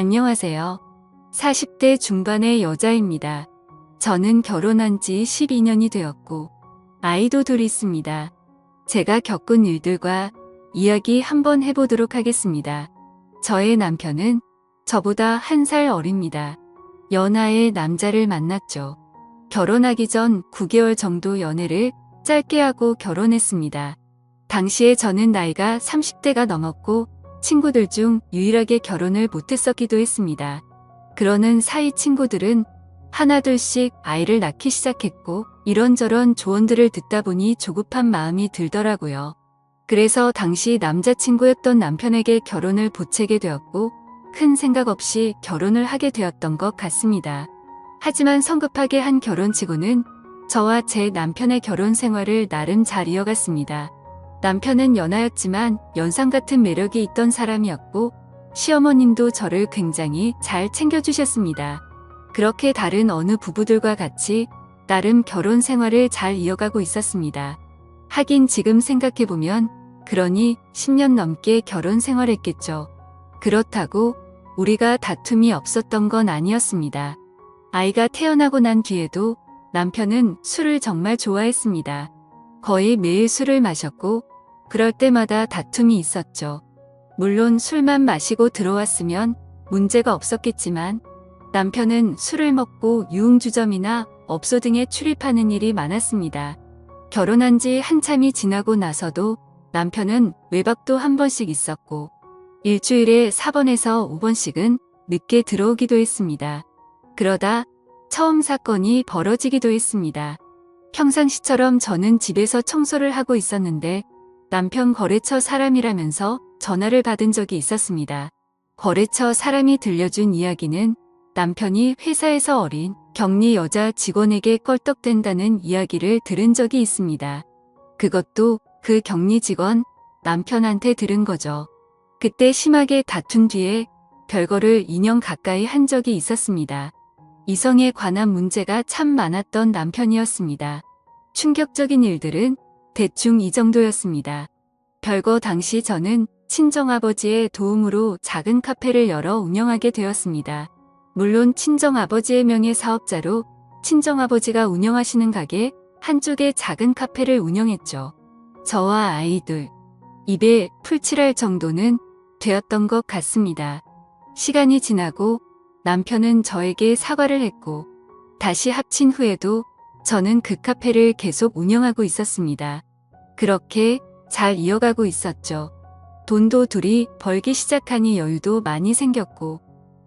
안녕하세요. 40대 중반의 여자입니다. 저는 결혼한 지 12년이 되었고 아이도 둘 있습니다. 제가 겪은 일들과 이야기 한번 해보도록 하겠습니다. 저의 남편은 저보다 1살 어립니다. 연하의 남자를 만났죠. 결혼하기 전 9개월 정도 연애를 짧게 하고 결혼했습니다. 당시에 저는 나이가 30대가 넘었고 친구들 중 유일하게 결혼을 못했었기도 했습니다. 그러는 사이 친구들은 하나둘씩 아이를 낳기 시작했고 이런저런 조언들을 듣다 보니 조급한 마음이 들더라고요. 그래서 당시 남자친구였던 남편에게 결혼을 보채게 되었고 큰 생각 없이 결혼을 하게 되었던 것 같습니다. 하지만 성급하게 한 결혼치고는 저와 제 남편의 결혼 생활을 나름 잘 이어갔습니다. 남편은 연하였지만 연상 같은 매력이 있던 사람이었고 시어머님도 저를 굉장히 잘 챙겨주셨습니다. 그렇게 다른 어느 부부들과 같이 나름 결혼 생활을 잘 이어가고 있었습니다. 하긴 지금 생각해보면 그러니 10년 넘게 결혼 생활했겠죠. 그렇다고 우리가 다툼이 없었던 건 아니었습니다. 아이가 태어나고 난 뒤에도 남편은 술을 정말 좋아했습니다. 거의 매일 술을 마셨고 그럴 때마다 다툼이 있었죠. 물론 술만 마시고 들어왔으면 문제가 없었겠지만 남편은 술을 먹고 유흥주점이나 업소 등에 출입하는 일이 많았습니다. 결혼한 지 한참이 지나고 나서도 남편은 외박도 한 번씩 있었고 일주일에 4번에서 5번씩은 늦게 들어오기도 했습니다. 그러다 처음 사건이 벌어지기도 했습니다. 평상시처럼 저는 집에서 청소를 하고 있었는데 남편 거래처 사람이라면서 전화를 받은 적이 있었습니다. 거래처 사람이 들려준 이야기는 남편이 회사에서 어린 격리 여자 직원에게 껄떡댄다는 이야기를 들은 적이 있습니다. 그것도 그 격리 직원 남편한테 들은 거죠. 그때 심하게 다툰 뒤에 별거를 2년 가까이 한 적이 있었습니다. 이성에 관한 문제가 참 많았던 남편이었습니다. 충격적인 일들은 대충 이 정도였습니다. 별거 당시 저는 친정아버지의 도움으로 작은 카페를 열어 운영하게 되었습니다. 물론 친정아버지의 명의 사업자로 친정아버지가 운영하시는 가게 한쪽에 작은 카페를 운영했죠. 저와 아이들 입에 풀칠할 정도는 되었던 것 같습니다. 시간이 지나고 남편은 저에게 사과를 했고 다시 합친 후에도 저는 그 카페를 계속 운영하고 있었습니다. 그렇게 잘 이어가고 있었죠. 돈도 둘이 벌기 시작하니 여유도 많이 생겼고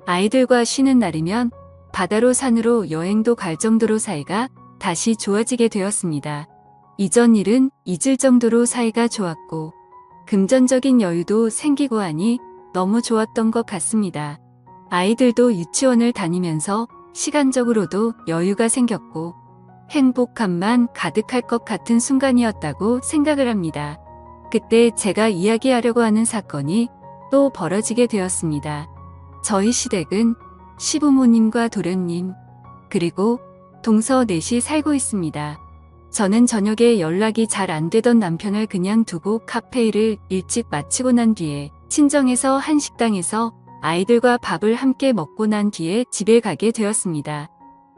아이들과 쉬는 날이면 바다로 산으로 여행도 갈 정도로 사이가 다시 좋아지게 되었습니다. 이전 일은 잊을 정도로 사이가 좋았고 금전적인 여유도 생기고 하니 너무 좋았던 것 같습니다. 아이들도 유치원을 다니면서 시간적으로도 여유가 생겼고 행복함만 가득할 것 같은 순간이었다고 생각을 합니다. 그때 제가 이야기하려고 하는 사건이 또 벌어지게 되었습니다. 저희 시댁은 시부모님과 도련님 그리고 동서 넷이 살고 있습니다. 저는 저녁에 연락이 잘 안 되던 남편을 그냥 두고 카페 일을 일찍 마치고 난 뒤에 친정에서 한 식당에서 아이들과 밥을 함께 먹고 난 뒤에 집에 가게 되었습니다.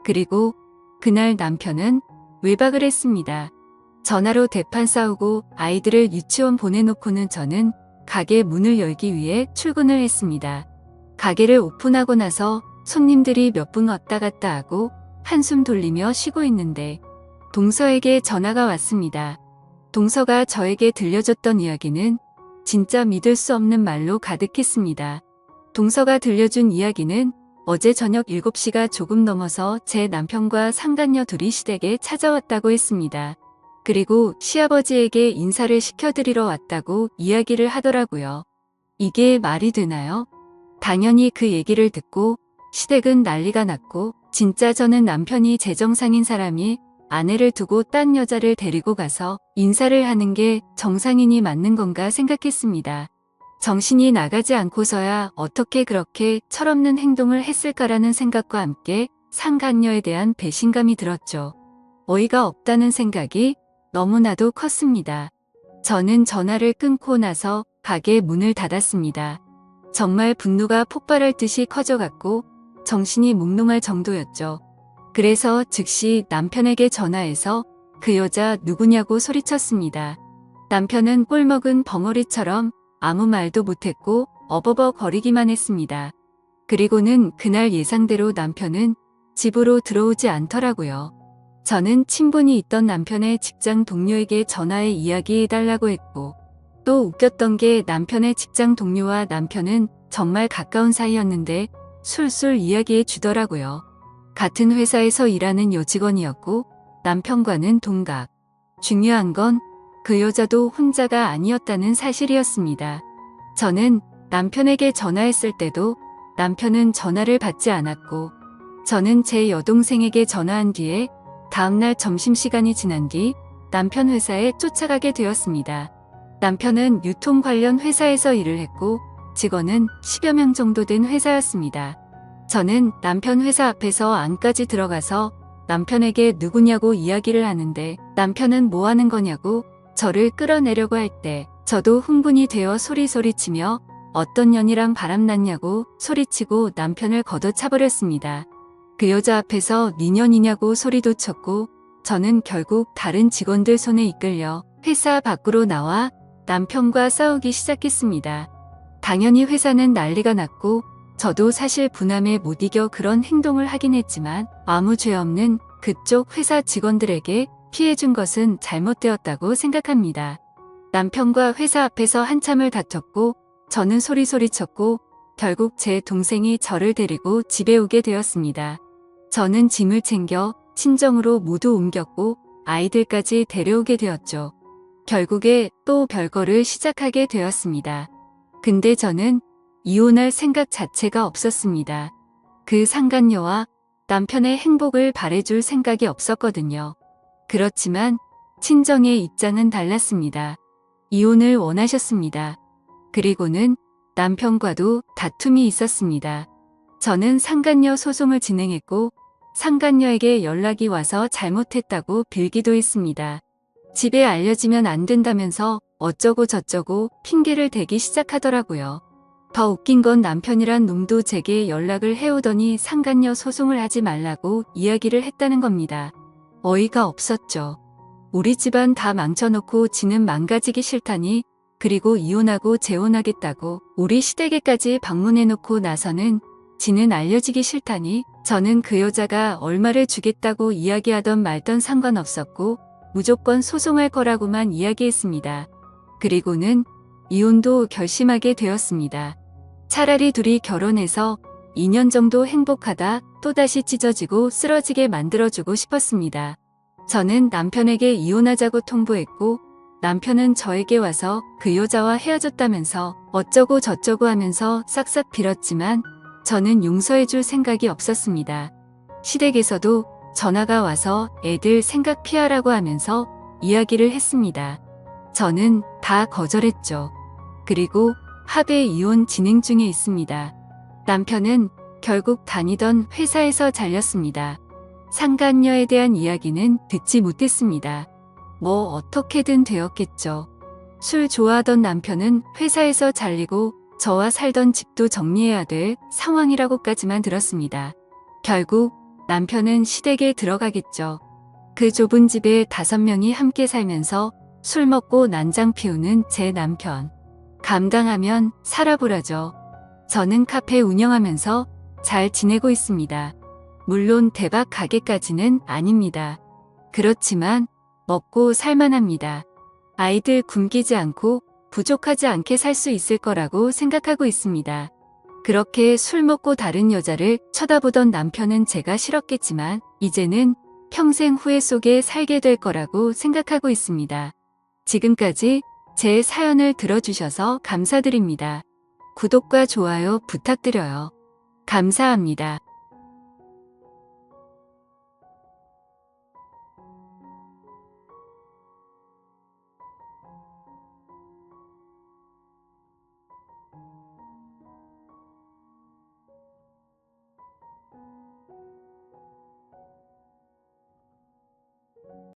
그리고 그날 남편은 외박을 했습니다. 전화로 대판 싸우고 아이들을 유치원 보내놓고는 저는 가게 문을 열기 위해 출근을 했습니다. 가게를 오픈하고 나서 손님들이 몇 분 왔다 갔다 하고 한숨 돌리며 쉬고 있는데 동서에게 전화가 왔습니다. 동서가 저에게 들려줬던 이야기는 진짜 믿을 수 없는 말로 가득했습니다. 동서가 들려준 이야기는 어제 저녁 7시가 조금 넘어서 제 남편과 상간녀 둘이 시댁에 찾아왔다고 했습니다. 그리고 시아버지에게 인사를 시켜드리러 왔다고 이야기를 하더라고요. 이게 말이 되나요? 당연히 그 얘기를 듣고 시댁은 난리가 났고 진짜 저는 남편이 제정상인 사람이 아내를 두고 딴 여자를 데리고 가서 인사를 하는 게 정상인이 맞는 건가 생각했습니다. 정신이 나가지 않고서야 어떻게 그렇게 철없는 행동을 했을까라는 생각과 함께 상간녀에 대한 배신감이 들었죠. 어이가 없다는 생각이 너무나도 컸습니다. 저는 전화를 끊고 나서 가게 문을 닫았습니다. 정말 분노가 폭발할 듯이 커져갔고 정신이 몽롱할 정도였죠. 그래서 즉시 남편에게 전화해서 그 여자 누구냐고 소리쳤습니다. 남편은 꼴먹은 벙어리처럼 아무 말도 못했고 어버버 거리기만 했습니다. 그리고는 그날 예상대로 남편은 집으로 들어오지 않더라고요. 저는 친분이 있던 남편의 직장 동료에게 전화해 이야기해달라고 했고, 또 웃겼던 게 남편의 직장 동료와 남편은 정말 가까운 사이였는데 술술 이야기해 주더라고요. 같은 회사에서 일하는 여직원이었고 남편과는 동갑. 중요한 건 그 여자도 혼자가 아니었다는 사실이었습니다. 저는 남편에게 전화했을 때도 남편은 전화를 받지 않았고, 저는 제 여동생에게 전화한 뒤에 다음날 점심시간이 지난 뒤 남편 회사에 쫓아가게 되었습니다. 남편은 유통 관련 회사에서 일을 했고 직원은 10여 명 정도 된 회사였습니다. 저는 남편 회사 앞에서 안까지 들어가서 남편에게 누구냐고 이야기를 하는데 남편은 뭐 하는 거냐고 저를 끌어내려고 할 때 저도 흥분이 되어 소리치며 어떤 년이랑 바람났냐고 소리치고 남편을 걷어차버렸습니다. 그 여자 앞에서 네 년이냐고 소리도 쳤고 저는 결국 다른 직원들 손에 이끌려 회사 밖으로 나와 남편과 싸우기 시작했습니다. 당연히 회사는 난리가 났고 저도 사실 분함에 못 이겨 그런 행동을 하긴 했지만 아무 죄 없는 그쪽 회사 직원들에게 피해준 것은 잘못되었다고 생각합니다. 남편과 회사 앞에서 한참을 다퉜고 저는 소리쳤고 결국 제 동생이 저를 데리고 집에 오게 되었습니다. 저는 짐을 챙겨 친정으로 모두 옮겼고 아이들까지 데려오게 되었죠. 결국에 또 별거를 시작하게 되었습니다. 근데 저는 이혼할 생각 자체가 없었습니다. 그 상간녀와 남편의 행복을 바래줄 생각이 없었거든요. 그렇지만 친정의 입장은 달랐습니다. 이혼을 원하셨습니다. 그리고는 남편과도 다툼이 있었습니다. 저는 상간녀 소송을 진행했고 상간녀에게 연락이 와서 잘못했다고 빌기도 했습니다. 집에 알려지면 안 된다면서 어쩌고 저쩌고 핑계를 대기 시작하더라고요. 더 웃긴 건 남편이란 놈도 제게 연락을 해오더니 상간녀 소송을 하지 말라고 이야기를 했다는 겁니다. 어이가 없었죠. 우리 집안 다 망쳐놓고 지는 망가지기 싫다니, 그리고 이혼하고 재혼하겠다고 우리 시댁에까지 방문해놓고 나서는 지는 알려지기 싫다니, 저는 그 여자가 얼마를 주겠다고 이야기하던 말던 상관없었고 무조건 소송할 거라고만 이야기했습니다. 그리고는 이혼도 결심하게 되었습니다. 차라리 둘이 결혼해서 2년 정도 행복하다 또다시 찢어지고 쓰러지게 만들어주고 싶었습니다. 저는 남편에게 이혼하자고 통보했고 남편은 저에게 와서 그 여자와 헤어졌다면서 어쩌고 저쩌고 하면서 싹싹 빌었지만 저는 용서해줄 생각이 없었습니다. 시댁에서도 전화가 와서 애들 생각 피하라고 하면서 이야기를 했습니다. 저는 다 거절했죠. 그리고 합의 이혼 진행 중에 있습니다. 남편은 결국 다니던 회사에서 잘렸습니다. 상간녀에 대한 이야기는 듣지 못했습니다. 뭐 어떻게든 되었겠죠. 술 좋아하던 남편은 회사에서 잘리고 저와 살던 집도 정리해야 될 상황이라고까지만 들었습니다. 결국 남편은 시댁에 들어가겠죠. 그 좁은 집에 5명이 함께 살면서 술 먹고 난장 피우는 제 남편. 감당하면 살아보라죠. 저는 카페 운영하면서 잘 지내고 있습니다. 물론 대박 가게까지는 아닙니다. 그렇지만 먹고 살만합니다. 아이들 굶기지 않고 부족하지 않게 살 수 있을 거라고 생각하고 있습니다. 그렇게 술 먹고 다른 여자를 쳐다보던 남편은 제가 싫었겠지만 이제는 평생 후회 속에 살게 될 거라고 생각하고 있습니다. 지금까지 제 사연을 들어주셔서 감사드립니다. 구독과 좋아요 부탁드려요. 감사합니다.